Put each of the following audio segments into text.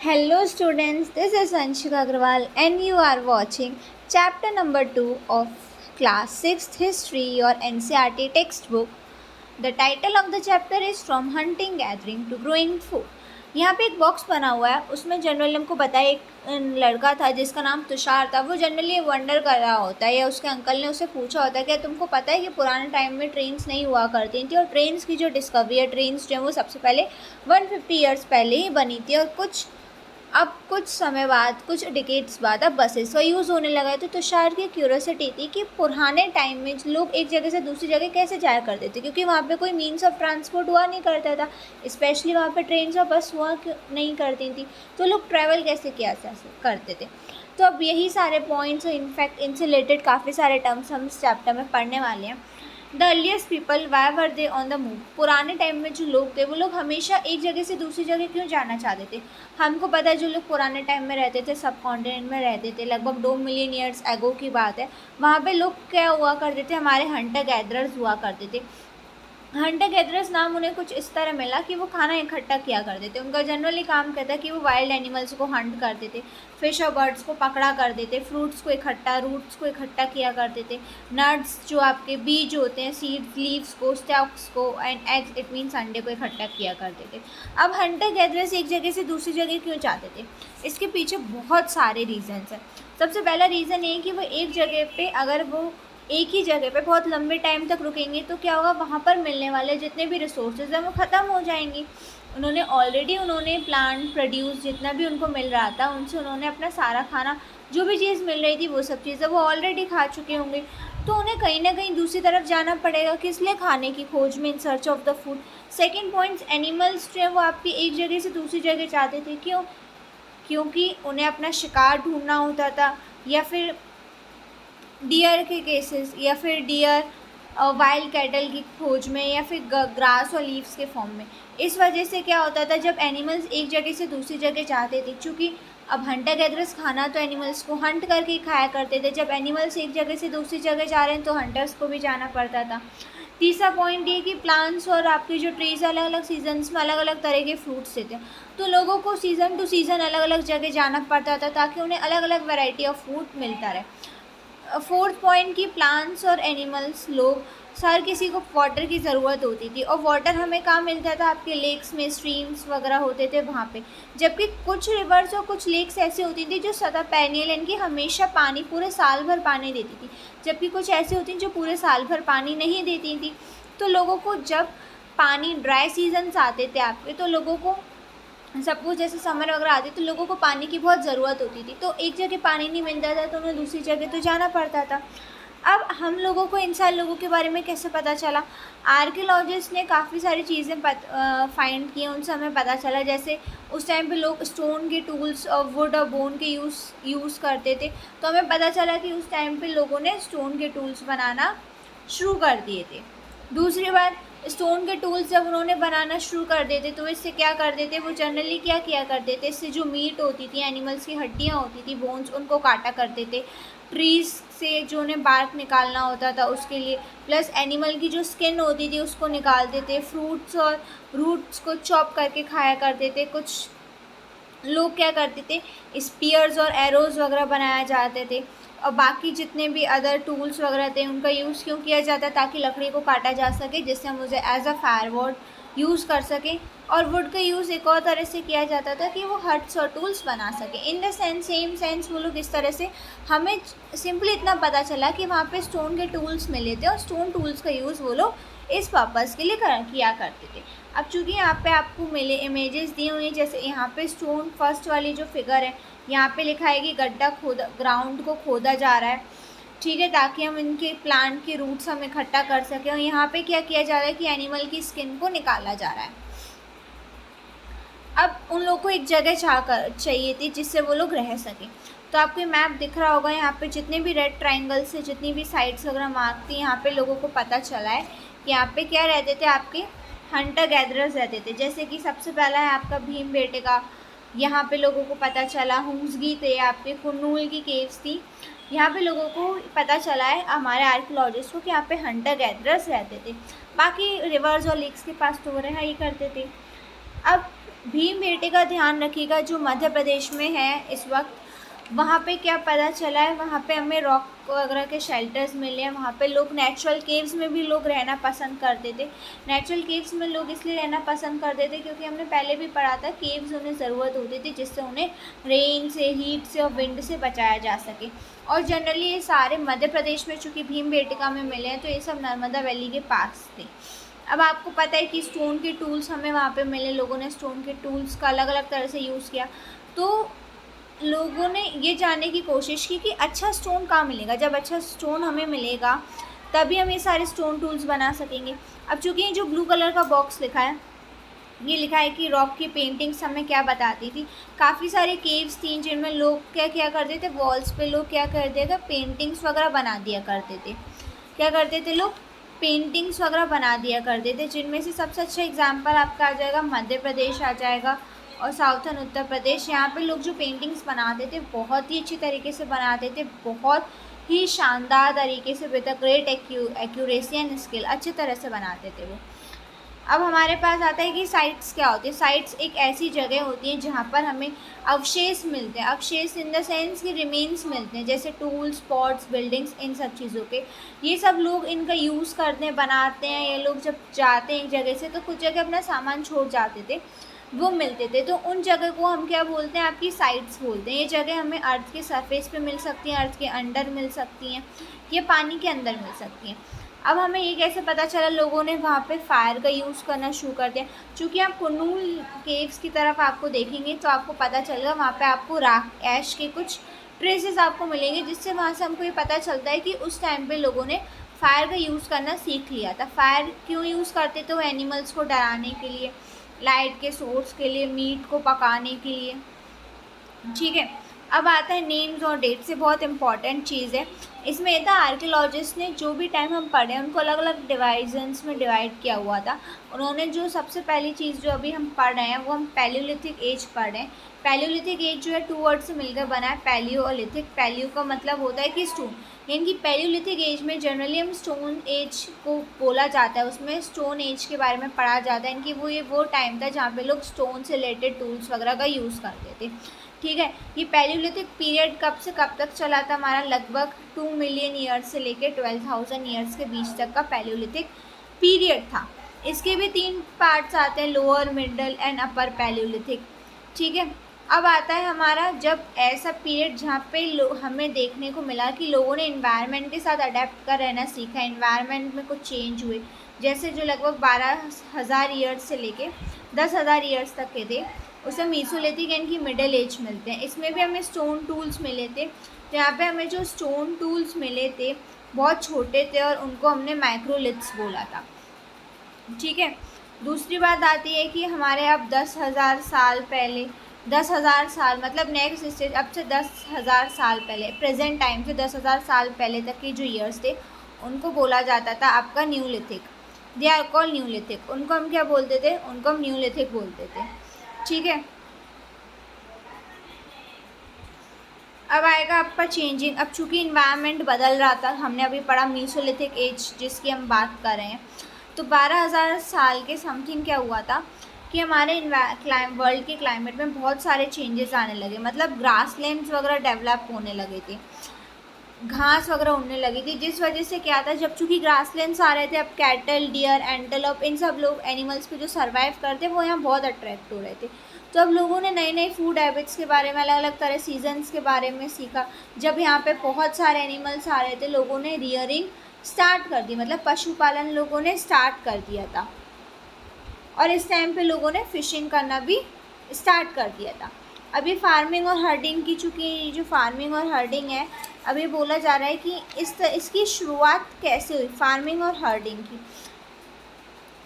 Hello students, this is Anshika Agrawal and you are watching chapter number 2 of class 6th history your NCERT textbook. The title of the chapter is From Hunting Gathering to Growing Food. यहाँ पे एक box बना हुआ है, उसमें generally हमको पता है एक लड़का था जिसका नाम तुषार था। वो जनरली वंडर कर रहा होता है या उसके अंकल ने उससे पूछा होता है कि तुमको पता है कि पुराने टाइम में ट्रेन्स नहीं हुआ करती थी और ट्रेन्स की जो डिस्कवरी है, ट्रेन्स जो है वो सबसे पहले 150 ईयर्स पहले ही बनी थी और कुछ समय बाद, कुछ डिकेड्स बाद अब बसेस का यूज़ होने लगा है। तो तुषार की क्यूरियोसिटी थी कि पुराने टाइम में लोग एक जगह से दूसरी जगह कैसे जाया करते थे, क्योंकि वहाँ पे कोई मीन्स ऑफ ट्रांसपोर्ट हुआ नहीं करता था, स्पेशली वहाँ पे ट्रेन और बस हुआ नहीं करती थी। तो लोग ट्रैवल कैसे किया करते थे। तो अब यही सारे पॉइंट्स और इनफैक्ट इनसे रिलेटेड काफ़ी सारे टर्म्स हम इस चैप्टर में पढ़ने वाले हैं। The earliest people why were they on the move. पुराने टाइम में जो लोग थे वो लोग हमेशा एक जगह से दूसरी जगह क्यों जाना चाहते थे। हमको पता है जो लोग पुराने टाइम में रहते थे, सब कॉन्टिनेंट में रहते थे, लगभग 2 मिलियन ईयर्स एगो की बात है। वहाँ पे लोग क्या हुआ करते थे, हमारे हंटर गैदरर्स हुआ करते थे। हंटर गैदरर्स नाम उन्हें कुछ इस तरह मिला कि वो खाना इकट्ठा किया करते थे। उनका जनरली काम कहता है कि वो वाइल्ड एनिमल्स को हंट करते थे, फिश और बर्ड्स को पकड़ा करते थे, फ्रूट्स को रूट्स को इकट्ठा किया करते थे, नट्स जो आपके बीज होते हैं, सीड्स, लीव्स को, स्टैक्स को एंड एग्स इट मीन्स अंडे को इकट्ठा किया करते थे। अब हंटर गैदरर्स एक जगह से दूसरी जगह क्यों जाते थे, इसके पीछे बहुत सारे रीजंस हैं। सबसे पहला रीज़न ये कि वो एक जगह पे अगर वो एक ही जगह पे बहुत लंबे टाइम तक रुकेंगे तो क्या होगा, वहाँ पर मिलने वाले जितने भी रिसोर्सेज हैं वो ख़त्म हो जाएंगी। उन्होंने प्लांट प्रोड्यूस जितना भी उनको मिल रहा था उनसे उन्होंने अपना सारा खाना, जो भी चीज़ मिल रही थी वो सब चीज़ें वो ऑलरेडी खा चुके होंगे। तो उन्हें कहीं ना कहीं दूसरी तरफ जाना पड़ेगा, किस लिए, खाने की खोज में, in search of the food. Second point, animals जो है वो आपकी एक जगह से दूसरी जगह जाते थे, क्योंकि उन्हें अपना शिकार ढूंढना होता था, या फिर डियर के केसेस, या फिर डियर वाइल्ड कैटल की खोज में, या फिर ग्रास और लीव्स के फॉर्म में। इस वजह से क्या होता था, जब एनिमल्स एक जगह से दूसरी जगह जाते थे, चूँकि अब हंटर गैदरर्स खाना तो एनिमल्स को हंट करके खाया करते थे, जब एनिमल्स एक जगह से दूसरी जगह जा रहे हैं तो हंटर्स को भी जाना पड़ता था। तीसरा पॉइंट ये कि प्लांट्स और आपके जो ट्रीज अलग अलग सीजन्स में अलग अलग तरह के फ्रूट्स देते हैं, तो लोगों को सीज़न टू सीज़न अलग अलग जगह जाना पड़ता था ताकि उन्हें अलग अलग वैरायटी ऑफ फूड मिलता रहे। फोर्थ पॉइंट की प्लांट्स और एनिमल्स, लोग हर किसी को वाटर की ज़रूरत होती थी, और वाटर हमें कहाँ मिलता था, आपके लेक्स में, स्ट्रीम्स वगैरह होते थे वहाँ पे। जबकि कुछ रिवर्स और कुछ लेक्स ऐसी होती थी जो सदा पेरिनियल यानी कि हमेशा पानी, पूरे साल भर पानी देती थी, जबकि कुछ ऐसी होती थी जो पूरे साल भर पानी नहीं देती थी। तो लोगों को जब पानी, ड्राई सीजन्स आते थे आपके, तो लोगों को सपोज जैसे समर वगैरह आती तो लोगों को पानी की बहुत ज़रूरत होती थी, तो एक जगह पानी नहीं मिलता था तो उन्हें दूसरी जगह तो जाना पड़ता था। अब हम लोगों को इन सारे लोगों के बारे में कैसे पता चला, आर्कियोलॉजिस्ट ने काफ़ी सारी चीज़ें फाइंड की, उनसे हमें पता चला। जैसे उस टाइम पे लोग स्टोन के टूल्स और वुड और बोन के यूज़ करते थे, तो हमें पता चला कि उस टाइम पे लोगों ने स्टोन के टूल्स बनाना शुरू कर दिए थे। दूसरी बात, स्टोन के टूल्स जब उन्होंने बनाना शुरू कर देते तो इससे क्या कर देते, वो जनरली क्या किया करते थे, इससे जो मीट होती थी, एनिमल्स की हड्डियाँ होती थी, बोन्स, उनको काटा करते थे। ट्रीज़ से जो उन्हें बार्क निकालना होता था उसके लिए, प्लस एनिमल की जो स्किन होती थी उसको निकालते थे। फ्रूट्स और रूट्स को चॉप करके खाया करते थे। कुछ लोग क्या करते थे, स्पीयर्स और एरोज़ वगैरह बनाए जाते थे, और बाकी जितने भी अदर टूल्स वगैरह थे उनका यूज़ क्यों किया जाता है, ताकि लकड़ी को काटा जा सके, जिससे हम उसे एज अ फायरवुड यूज़ कर सकें। और वुड का यूज़ एक और तरह से किया जाता था कि वो हट्स और टूल्स बना सकें। इन द सेम सेंस वो लोग इस तरह से, हमें सिंपली इतना पता चला कि वहाँ पे स्टोन के टूल्स मिले थे और स्टोन टूल्स का यूज़ वो लोग इस पर्पज़ के लिए किया करते थे। अब चूँकि यहाँ पे आपको मिले इमेजेस दी हुई हैं, जैसे यहाँ पे स्टोन फर्स्ट वाली जो फिगर है, यहाँ पे लिखा है कि गड्ढा खोदा, ग्राउंड को खोदा जा रहा है, ठीक है, ताकि हम इनके प्लांट के रूट्स हम इकट्ठा कर सकें। और यहाँ पे क्या किया जा रहा है कि एनिमल की स्किन को निकाला जा रहा है। अब उन लोगों को एक जगह चाहिए थी जिससे वो लोग रह सकें। तो आपको मैप दिख रहा होगा, यहाँ पे जितने भी रेड ट्राइंगल से जितनी भी साइड्स वगैरह मार्क थी, यहाँ पे लोगों को पता चला है कि यहाँ पे क्या रहते थे, आपके हंटर गैदरर्स रहते थे। जैसे कि सबसे पहला है आपका भीम बेटका, यहाँ पे लोगों को पता चला। हुंसगी थे, आपके कुर्नूल की केव्स थी, यहाँ पे लोगों को पता चला है हमारे आर्कियोलॉजिस्ट को कि यहाँ पे हंटर गैदरर्स रहते थे। बाकी रिवर्स और लेक्स के पास तो वो रहा ही करते थे। अब भीमबेटका ध्यान रखिएगा जो मध्य प्रदेश में है इस वक्त, वहाँ पे क्या पता चला है, वहाँ पे हमें रॉक वगैरह के शेल्टर्स मिले हैं। वहाँ पे लोग नेचुरल केव्स में भी लोग रहना पसंद करते थे। नेचुरल केव्स में लोग इसलिए रहना पसंद करते थे क्योंकि हमने पहले भी पढ़ा था केव्स उन्हें ज़रूरत होती थी जिससे उन्हें रेन से, हीट से और विंड से बचाया जा सके। और जनरली ये सारे मध्य प्रदेश में चूँकि भीमबेटका में मिले हैं तो ये सब नर्मदा वैली के पास थे। अब आपको पता है कि स्टोन के टूल्स हमें वहाँ पे मिले, लोगों ने स्टोन के टूल्स का अलग अलग तरह से यूज़ किया। तो लोगों ने ये जानने की कोशिश की कि अच्छा स्टोन कहाँ मिलेगा, जब अच्छा स्टोन हमें मिलेगा तभी हम ये सारे स्टोन टूल्स बना सकेंगे। अब चूँकि ये जो ब्लू कलर का बॉक्स लिखा है, ये लिखा है कि रॉक की पेंटिंग्स हमें क्या बताती थी। काफ़ी सारे केव्स थी जिनमें लोग क्या क्या करते थे, वॉल्स पे लोग क्या कर देगा, पेंटिंग्स वगैरह बना दिया करते थे। क्या करते थे लोग, पेंटिंग्स वगैरह बना दिया करते थे, जिनमें से सबसे अच्छा एग्जाम्पल आपका आ जाएगा मध्य प्रदेश आ जाएगा और साउथर्न उत्तर प्रदेश। यहाँ पे लोग जो पेंटिंग्स बनाते थे बहुत ही अच्छी तरीके से बनाते थे, बहुत ही शानदार तरीके से, with a great accuracy and skill, अच्छी तरह से बनाते थे वो। अब हमारे पास आता है कि साइट्स क्या होती है। साइट्स एक ऐसी जगह होती है जहाँ पर हमें अवशेष मिलते हैं। अवशेष इन द सेंस कि रिमेन्स मिलते हैं, जैसे टूल्स, पॉट्स, बिल्डिंग्स, इन सब चीज़ों के। ये सब लोग इनका यूज़ करते हैं, बनाते हैं। ये लोग जब जाते हैं एक जगह से तो कुछ जगह अपना सामान छोड़ जाते थे, वो मिलते थे, तो उन जगह को हम क्या बोलते हैं, आपकी साइट्स बोलते हैं। ये जगह हमें अर्थ के सरफेस पे मिल सकती हैं, अर्थ के अंडर मिल सकती हैं, ये पानी के अंदर मिल सकती हैं। अब हमें ये कैसे पता चला, लोगों ने वहाँ पे फायर का यूज़ करना शुरू कर दिया। चूँकि आप कुन्नूल केव्स की तरफ आपको देखेंगे तो आपको पता चलेगा वहाँ पे आपको राख, ऐश के कुछ ट्रेसेस आपको मिलेंगे, जिससे वहाँ से हमको ये पता चलता है कि उस टाइम पे लोगों ने फायर का यूज़ करना सीख लिया था। फायर क्यों यूज़ करते थे, वो एनिमल्स को डराने के लिए, लाइट के सोर्स के लिए, मीट को पकाने के लिए। ठीक है, अब आता है नेम्स और डेट से, बहुत इंपॉर्टेंट चीज़ है। इसमें ये था आर्कियोलॉजिस्ट ने जो भी टाइम हम पढ़े उनको अलग अलग डिवाइजन्स में डिवाइड किया हुआ था। उन्होंने जो सबसे पहली चीज़ जो अभी हम पढ़ रहे हैं वो हम पैलियोलिथिक एज पढ़ रहे हैं। पैलियोलिथिक एज जो है 2 वर्ड से मिलकर बना है, पैलियो और लिथिक। पैलियो का मतलब होता है कि स्टोन, यानी कि पैलियोलिथिक एज में जनरली हम स्टोन एज को बोला जाता है, उसमें स्टोन एज के बारे में पढ़ा जाता है कि वो टाइम था जहाँ पे लोग स्टोन से रिलेटेड टूल्स वगैरह का यूज़ करते थे। ठीक है, ये पैलियोलिथिक पीरियड कब से कब तक चला था हमारा, लगभग 2 मिलियन ईयर्स से लेकर 12,000 ईयर्स के बीच तक का पैलियोलिथिक पीरियड था। इसके भी 3 पार्ट्स आते हैं, lower, middle and upper Palaeolithic. ठीक है, अब आता है हमारा जब ऐसा पीरियड जहाँ पे हमें देखने को मिला कि लोगों ने इन्वायरमेंट के साथ अडेप्ट कर रहना सीखा, इन्वायरमेंट में कुछ चेंज हुए, जैसे जो लगभग 12,000 ईयर्स से लेके 10,000 ईयर्स तक के थे, उसे मीसोलिथिक यानी कि मिडल एज मिलते हैं। इसमें भी हमें स्टोन टूल्स मिले थे, तो यहाँ पे हमें जो स्टोन टूल्स मिले थे बहुत छोटे थे और उनको हमने माइक्रोलिथ्स बोला था। ठीक है, दूसरी बात आती है कि हमारे अब 10,000 साल पहले, 10,000 साल मतलब नेक्स्ट स्टेज, अब से 10,000 साल पहले, प्रेजेंट टाइम से 10,000 साल पहले तक के जो ईयर्स थे उनको बोला जाता था आपका Neolithic. They are call Neolithic. उनको हम क्या बोलते थे, उनको हम न्यूलिथिक बोलते थे। ठीक है, अब आएगा आपका चेंजिंग। अब चूँकि इन्वायरमेंट बदल रहा था, हमने अभी पढ़ा मीसोलिथिक एज जिसकी हम बात कर रहे हैं, तो 12,000 साल के समथिंग क्या हुआ था कि हमारे वर्ल्ड के क्लाइमेट में बहुत सारे चेंजेस आने लगे, मतलब ग्रासलैंड्स वगैरह डेवलप होने लगे थे, घास वगैरह उड़ने लगी थी, जिस वजह से क्या था, जब चूँकि ग्रासलैंड्स आ रहे थे, अब कैटल, डियर, एंटेलोप, इन सब लोग एनिमल्स पे जो सर्वाइव करते वो यहाँ बहुत अट्रैक्ट हो रहे थे। तो अब लोगों ने नई नई फूड हैबिट्स के बारे में, अलग अलग तरह सीजन्स के बारे में सीखा। जब यहाँ पे बहुत सारे एनिमल्स आ रहे थे, लोगों ने रियरिंग स्टार्ट कर दी, मतलब पशुपालन लोगों ने स्टार्ट कर दिया था। और इस टाइम पे लोगों ने फिशिंग करना भी स्टार्ट कर दिया था। अभी फार्मिंग और हर्डिंग की, चूँकि जो फार्मिंग और हर्डिंग है, अभी बोला जा रहा है कि इसकी शुरुआत कैसे हुई, फार्मिंग और हर्डिंग की।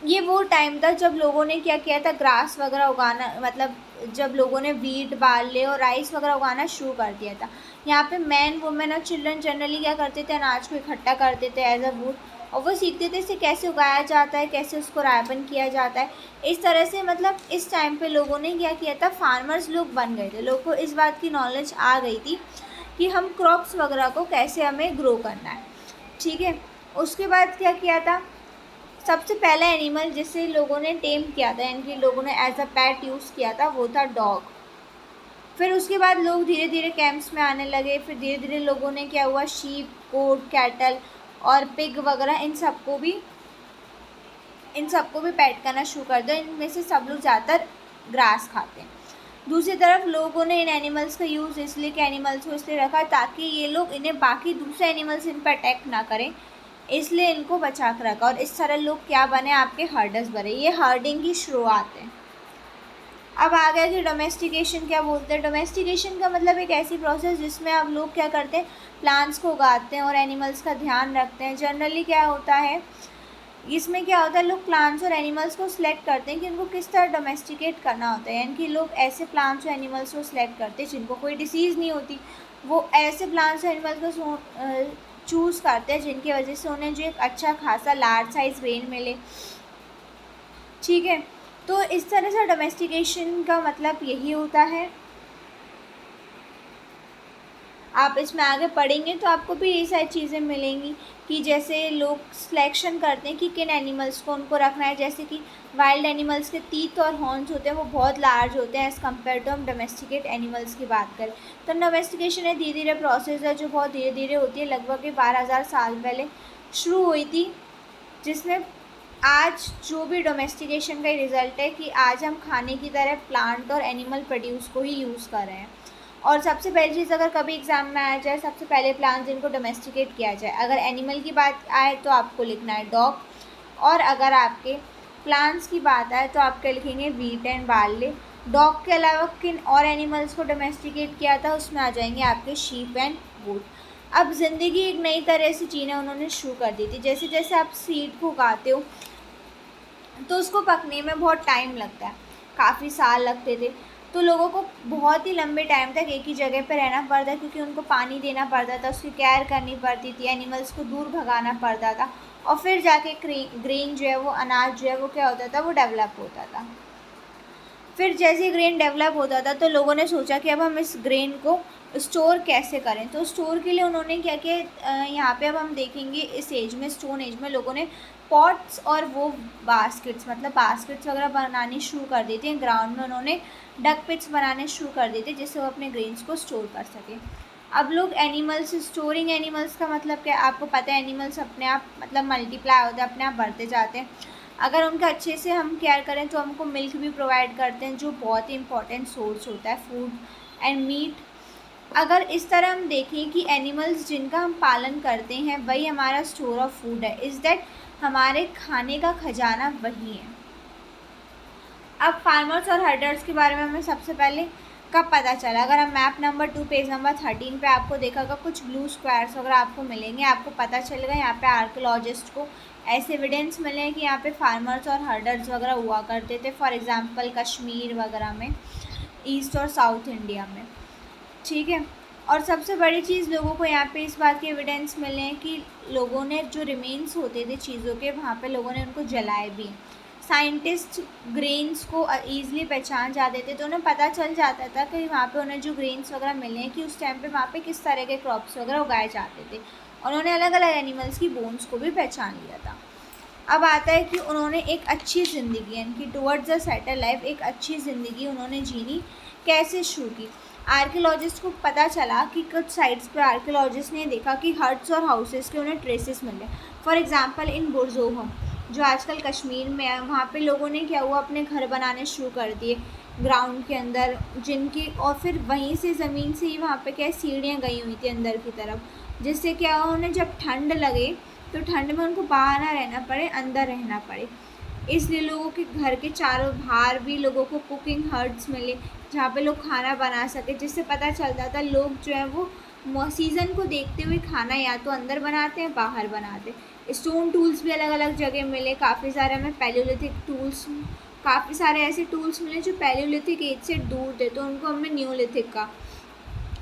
ये वो टाइम था जब लोगों ने क्या किया था, ग्रास वगैरह उगाना, मतलब जब लोगों ने वीट, बार्ले और राइस वगैरह उगाना शुरू कर दिया था। यहाँ पे मैन, वुमेन और चिल्ड्रन जनरली क्या करते थे, अनाज को इकट्ठा करते थे एज अ वुड, और वो सीखते थे इसे कैसे उगाया जाता है, कैसे उसको रायपन किया जाता है। इस तरह से मतलब इस टाइम पे लोगों ने क्या किया था, फार्मर्स लोग बन गए थे। लोगों को इस बात की नॉलेज आ गई थी कि हम क्रॉप्स वगैरह को कैसे हमें ग्रो करना है। ठीक है, उसके बाद क्या किया था, सबसे पहला एनिमल जिसे लोगों ने टेम किया था, यानी कि लोगों ने एज अ पेट यूज़ किया था, वो था डॉग। फिर उसके बाद लोग धीरे धीरे कैंप्स में आने लगे। फिर धीरे धीरे लोगों ने क्या हुआ, शीप, गोट, कैटल और पिग वगैरह इन सबको भी पेट करना शुरू कर दिया। इनमें से सब लोग ज़्यादातर ग्रास खाते हैं। दूसरी तरफ लोगों ने इन एनिमल्स का यूज़ इसलिए कि एनिमल्स को इसलिए रखा ताकि ये लोग इन्हें बाकी दूसरे एनिमल्स इन पर अटैक ना करें, इसलिए इनको बचा कर रखा। और इस तरह लोग क्या बने, आपके हर्डर्स बने। ये हर्डिंग की शुरुआत है। अब आ गया कि डोमेस्टिकेशन क्या बोलते हैं। डोमेस्टिकेशन का मतलब एक ऐसी प्रोसेस जिसमें अब लोग क्या करते हैं, प्लांट्स को उगाते हैं और एनिमल्स का ध्यान रखते हैं। जनरली क्या होता है, इसमें क्या होता है, लोग प्लांट्स और एनिमल्स को सिलेक्ट करते हैं कि उनको किस तरह डोमेस्टिकेट करना होता है। यानी कि लोग ऐसे प्लांट्स और एनिमल्स को सिलेक्ट करते हैं जिनको कोई डिसीज़ नहीं होती। वो ऐसे प्लांट्स और एनिमल्स को चूज़ करते हैं जिनकी वजह से उन्हें जो एक अच्छा खासा लार्ज साइज रेन मिले। ठीक है, तो इस तरह से डोमेस्टिकेशन का मतलब यही होता है। आप इसमें आगे पढ़ेंगे तो आपको भी ये सारी चीज़ें मिलेंगी कि जैसे लोग सिलेक्शन करते हैं कि किन एनिमल्स को उनको रखना है। जैसे कि वाइल्ड एनिमल्स के टीथ और हॉर्न्स होते हैं, वो बहुत लार्ज होते हैं एज़ कम्पेयर टू हम डोमेस्टिकेट एनिमल्स की बात करें। तो डोमेस्टिकेशन एक धीरे धीरे प्रोसेस है जो बहुत धीरे धीरे होती है। लगभग 12,000 साल पहले शुरू हुई थी, जिसमें आज जो भी डोमेस्टिकेशन का रिज़ल्ट है कि आज हम खाने की तरह प्लांट और एनिमल प्रोड्यूस को ही यूज़ कर रहे हैं। और सबसे पहली चीज़, अगर कभी एग्ज़ाम में आ जाए सबसे पहले प्लांट जिनको डोमेस्टिकेट किया जाए, अगर एनिमल की बात आए तो आपको लिखना है डॉग, और अगर आपके प्लांट्स की बात आए तो आपके लिखेंगे व्हीट एंड बार्ले। डॉग के अलावा किन और एनिमल्स को डोमेस्टिकेट किया था, उसमें आ जाएंगे आपके शीप एंड गोट। अब ज़िंदगी एक नई तरह से जीना उन्होंने शुरू कर दी थी। जैसे जैसे आप सीड को उगाते हो तो उसको पकने में बहुत टाइम लगता है, काफ़ी साल लगते थे। तो लोगों को बहुत ही लंबे टाइम तक एक ही जगह पर रहना पड़ता, क्योंकि उनको पानी देना पड़ता था, उसकी केयर करनी पड़ती थी, एनिमल्स को दूर भगाना पड़ता था, और फिर जाके ग्रेन जो है वो, अनाज जो है वो क्या होता था, वो डेवलप होता था। फिर जैसे ग्रेन डेवलप होता था तो लोगों ने सोचा कि अब हम इस ग्रेन को स्टोर कैसे करें। तो स्टोर के लिए उन्होंने क्या किया, यहाँ पे अब हम देखेंगे इस एज में, स्टोन एज में, लोगों ने पॉट्स और वो बास्केट्स, मतलब बास्केट्स वगैरह बनानी शुरू कर दी थी। ग्राउंड में उन्होंने डक पिट्स बनाने शुरू कर दिए थे जिससे वो अपने ग्रेन्स को स्टोर कर सकें। अब लोग एनिमल्स, स्टोरिंग एनिमल्स का मतलब क्या, आपको पता है एनिमल्स अपने आप मतलब मल्टीप्लाई होते हैं, अपने आप बढ़ते जाते हैं। अगर उनका अच्छे से हम केयर करें तो हमको मिल्क भी प्रोवाइड करते हैं, जो बहुत ही इंपॉर्टेंट सोर्स होता है फूड एंड मीट। अगर इस तरह हम देखें कि एनिमल्स जिनका हम पालन करते हैं वही हमारा स्टोर ऑफ फूड है, इज़ दैट हमारे खाने का खजाना वही है। अब फार्मर्स और हर्डर्स के बारे में हमें सबसे पहले कब पता चला, अगर हम मैप नंबर 2 पेज नंबर 13 पे आपको देखा होगा, कुछ ब्लू स्क्वायर्स वगैरह आपको मिलेंगे। आपको पता चलेगा यहाँ पे आर्कियोलॉजिस्ट को ऐसे एविडेंस मिले हैं कि यहाँ पे फार्मर्स और हर्डर्स वगैरह हुआ करते थे। फॉर एग्जांपल कश्मीर वगैरह में, ईस्ट और साउथ इंडिया में। ठीक है, और सबसे बड़ी चीज़, लोगों को यहाँ पे इस बात के एविडेंस मिले हैं कि लोगों ने जो रिमेन्स होते थे चीज़ों के, वहाँ पे लोगों ने उनको जलाए भी। साइंटिस्ट ग्रेन्स को ईज़िली पहचान जाते थे, तो उन्हें पता चल जाता था कि वहाँ पे उन्हें जो ग्रेन्स वगैरह मिले हैं कि उस टाइम पे वहाँ पे किस तरह के क्रॉप्स वगैरह उगाए जाते थे। उन्होंने अलग अलग एनिमल्स की बोन्स को भी पहचान लिया था। अब आता है कि उन्होंने एक अच्छी ज़िंदगी, यानी कि टुवर्ड्स द सेटल लाइफ, एक अच्छी ज़िंदगी उन्होंने जीनी कैसे शुरू की। आर्कियोलॉजिस्ट को पता चला कि कुछ साइट्स पर आर्कियोलॉजिस्ट ने देखा कि हट्स और हाउसेस के उन्हें ट्रेसेस मिले। फॉर एग्जांपल इन बुरज़ोहम, जो आजकल कश्मीर में है, वहाँ पे लोगों ने क्या हुआ, अपने घर बनाने शुरू कर दिए ग्राउंड के अंदर, जिनकी, और फिर वहीं से ज़मीन से ही वहाँ पे क्या सीढ़ियाँ गई हुई थी अंदर की तरफ, जिससे क्या हुआ, उन्हें जब ठंड लगे तो ठंड में उनको बाहर ना रहना पड़े, अंदर रहना पड़े। इसलिए लोगों के घर के चारों बाहर भी लोगों को कुकिंग हट्स मिले जहाँ पे लोग खाना बना सके, जिससे पता चलता था लोग जो है वो सीज़न को देखते हुए खाना या तो अंदर बनाते हैं, बाहर बनाते। स्टोन टूल्स भी अलग अलग जगह मिले, काफ़ी सारे हमें पैलियोलिथिक टूल्स, काफ़ी सारे ऐसे टूल्स मिले जो पैलियोलिथिक एज से दूर थे, तो उनको हमने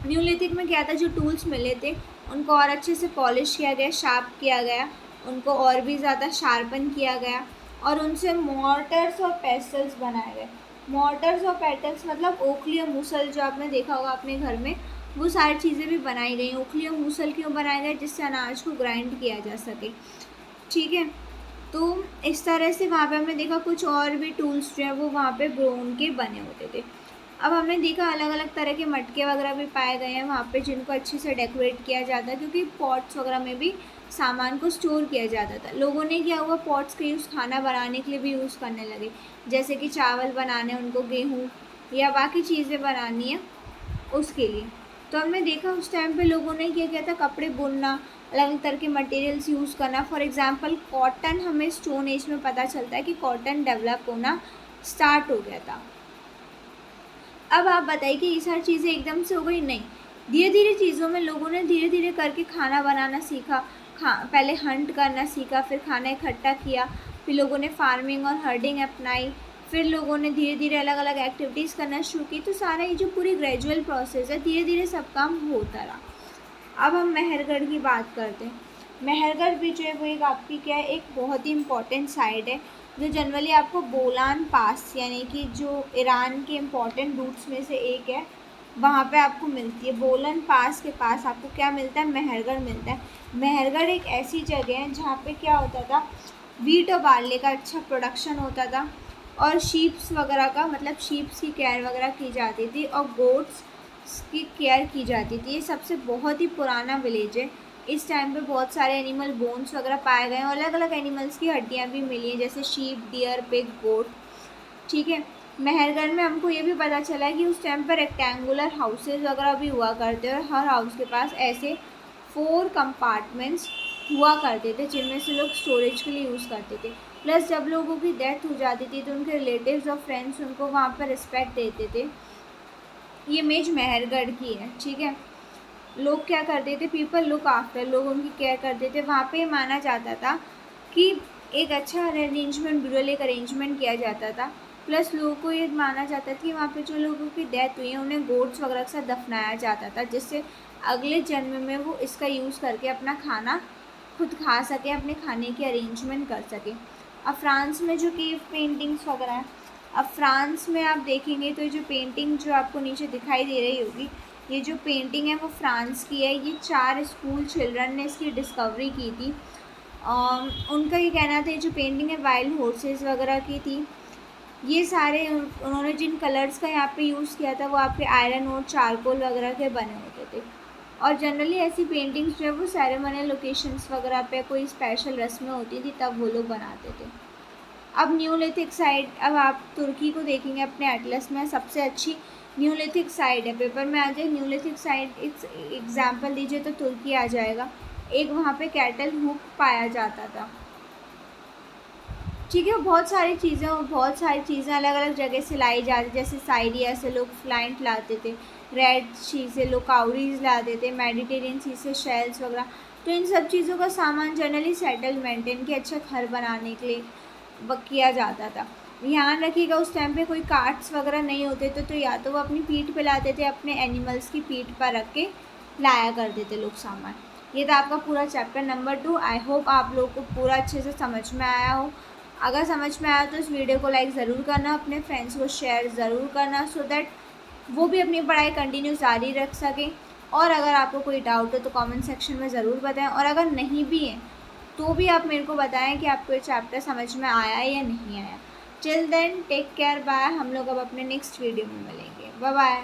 न्यूलिथिक में क्या था, जो टूल्स मिले थे उनको और अच्छे से पॉलिश किया गया, शार्प किया गया, उनको और भी ज़्यादा शार्पन किया गया, और उनसे मॉर्टर्स और पेस्टल्स बनाए गए। मॉर्टर्स और पेटल्स मतलब ओखली और मूसल, जो आपने देखा होगा अपने घर में, वो सारी चीज़ें भी बनाई गई। ओखली और मूसल क्यों बनाए गए, जिससे अनाज को ग्राइंड किया जा सके। ठीक है, तो इस तरह से वहाँ पे हमने देखा कुछ और भी टूल्स जो है वो वहाँ पे ब्रोन के बने होते थे। अब हमने देखा अलग अलग तरह के मटके वगैरह भी पाए गए हैं वहाँ पे, जिनको अच्छे से डेकोरेट किया जाता है, क्योंकि पॉट्स वगैरह में भी सामान को स्टोर किया जाता था। लोगों ने क्या हुआ, पॉट्स का यूज़ खाना बनाने के लिए भी यूज़ करने लगे, जैसे कि चावल बनाने, उनको गेहूँ या बाकी चीज़ें बनानी है उसके लिए। तो हमने देखा उस टाइम पे लोगों ने क्या किया था, कपड़े बुनना, अलग अलग तरह के मटेरियल्स यूज़ करना। फॉर एग्जांपल कॉटन, हमें स्टोन एज में पता चलता है कि कॉटन डेवलप होना स्टार्ट हो गया था। अब आप बताइए कि ये सारी चीज़ें एकदम से हो गई? नहीं, धीरे धीरे चीज़ों में लोगों ने धीरे धीरे करके खाना बनाना सीखा। पहले हंट करना सीखा, फिर खाना इकट्ठा किया, फिर लोगों ने फार्मिंग और हर्डिंग अपनाई, फिर लोगों ने धीरे धीरे अलग अलग एक्टिविटीज़ करना शुरू की। तो सारा ये जो पूरी ग्रेजुअल प्रोसेस है, धीरे धीरे सब काम होता रहा। अब हम मेहरगढ़ की बात करते हैं। मेहरगढ़ भी जो है वो एक आपकी क्या है, एक बहुत ही इम्पॉर्टेंट साइट है, जो जनरली आपको बोलान पास, यानी कि जो ईरान के इम्पॉर्टेंट रूट्स में से एक है, वहाँ पे आपको मिलती है। बोलन पास के पास आपको क्या मिलता है, मेहरगढ़ मिलता है। मेहरगढ़ एक ऐसी जगह है जहाँ पे क्या होता था, वीट और बार्ले का अच्छा प्रोडक्शन होता था, और शीप्स वगैरह का, मतलब शीप्स की केयर वगैरह की जाती थी, और गोट्स की केयर की जाती थी। ये सबसे बहुत ही पुराना विलेज है। इस टाइम पे बहुत सारे एनिमल बोन्स वगैरह पाए गए हैं, और अलग अलग एनिमल्स की हड्डियाँ भी मिली हैं, जैसे शीप, डियर, पिग, गोट। ठीक है। मेहरगढ़ में हमको ये भी पता चला है कि उस टाइम पर रेक्टेंगुलर हाउसेज वगैरह भी हुआ करते और हर हाउस के पास ऐसे 4 कंपार्टमेंट्स हुआ करते थे, जिनमें से लोग स्टोरेज के लिए यूज़ करते थे। प्लस जब लोगों की डेथ हो जाती थी तो उनके रिलेटिव्स और फ्रेंड्स उनको वहाँ पर रिस्पेक्ट देते थे। ये इमेज मेहरगढ़ की है। ठीक है। लोग क्या करते थे, पीपल लुक आफ्टर, लोग उनकी केयर करते थे। वहाँ पे माना जाता था कि एक अच्छा अरेंजमेंट, ब्यूरल एक अरेंजमेंट किया जाता था। प्लस लोगों को ये माना जाता था कि वहाँ पे जो लोगों की डेथ हुई है उन्हें गोट्स वगैरह के साथ दफनाया जाता था, जिससे अगले जन्म में वो इसका यूज़ करके अपना खाना खुद खा सके, अपने खाने की अरेंजमेंट कर सके। अब फ्रांस में जो केव पेंटिंग्स वगैरह हैं, अब फ्रांस में आप देखेंगे तो ये जो पेंटिंग जो आपको नीचे दिखाई दे रही होगी, ये जो पेंटिंग है वो फ्रांस की है। ये 4 स्कूल चिल्ड्रन ने इसकी डिस्कवरी की थी। उनका ये कहना था ये जो पेंटिंग है वाइल्ड हॉर्सेस वगैरह की थी। ये सारे उन्होंने जिन कलर्स का यहाँ पे यूज़ किया था वो आपके आयरन और चारकोल वगैरह के बने होते थे। और जनरली ऐसी पेंटिंग्स जो है वो सेरेमनियल लोकेशंस वगैरह पे कोई स्पेशल रस्में होती थी तब वो लोग बनाते थे। अब न्यूलिथिक साइट, अब आप तुर्की को देखेंगे अपने एटलस में, सबसे अच्छी न्यूलिथिक साइट है। पेपर में आ जाए न्यूलिथिक साइट एग्जाम्पल दीजिए तो तुर्की आ जाएगा। एक वहाँ पे कैटल हुक पाया जाता था। ठीक है। बहुत सारी चीज़ें अलग अलग जगह से लाई जाती, जैसे साइरिया से लोग फ्लाइंट लाते थे, रेड सी से लोग काउरीज लाते थे, मेडिटेरियन सी से शेल्स वगैरह। तो इन सब चीज़ों का सामान जनरली सेटलमेंट, इनके अच्छा घर बनाने के लिए किया जाता था। ध्यान रखिएगा उस टाइम पे कोई कार्ट्स वगैरह नहीं होते थे, तो या तो वो अपनी पीठ पे लाते थे, अपने एनिमल्स की पीठ पर रख के लाया करते थे लोग सामान। ये था आपका पूरा चैप्टर नंबर 2। आई होप आप लोग को पूरा अच्छे से समझ में आया हो। अगर समझ में आया तो इस वीडियो को लाइक ज़रूर करना, अपने फ्रेंड्स को शेयर ज़रूर करना, सो दैट वो भी अपनी पढ़ाई कंटिन्यू जारी रख सकें। और अगर आपको कोई डाउट हो तो कमेंट सेक्शन में ज़रूर बताएं, और अगर नहीं भी है तो भी आप मेरे को बताएं कि आपको ये चैप्टर समझ में आया या नहीं आया। Till then take care, bye. हम लोग अब अपने नेक्स्ट वीडियो में मिलेंगे। Bye bye.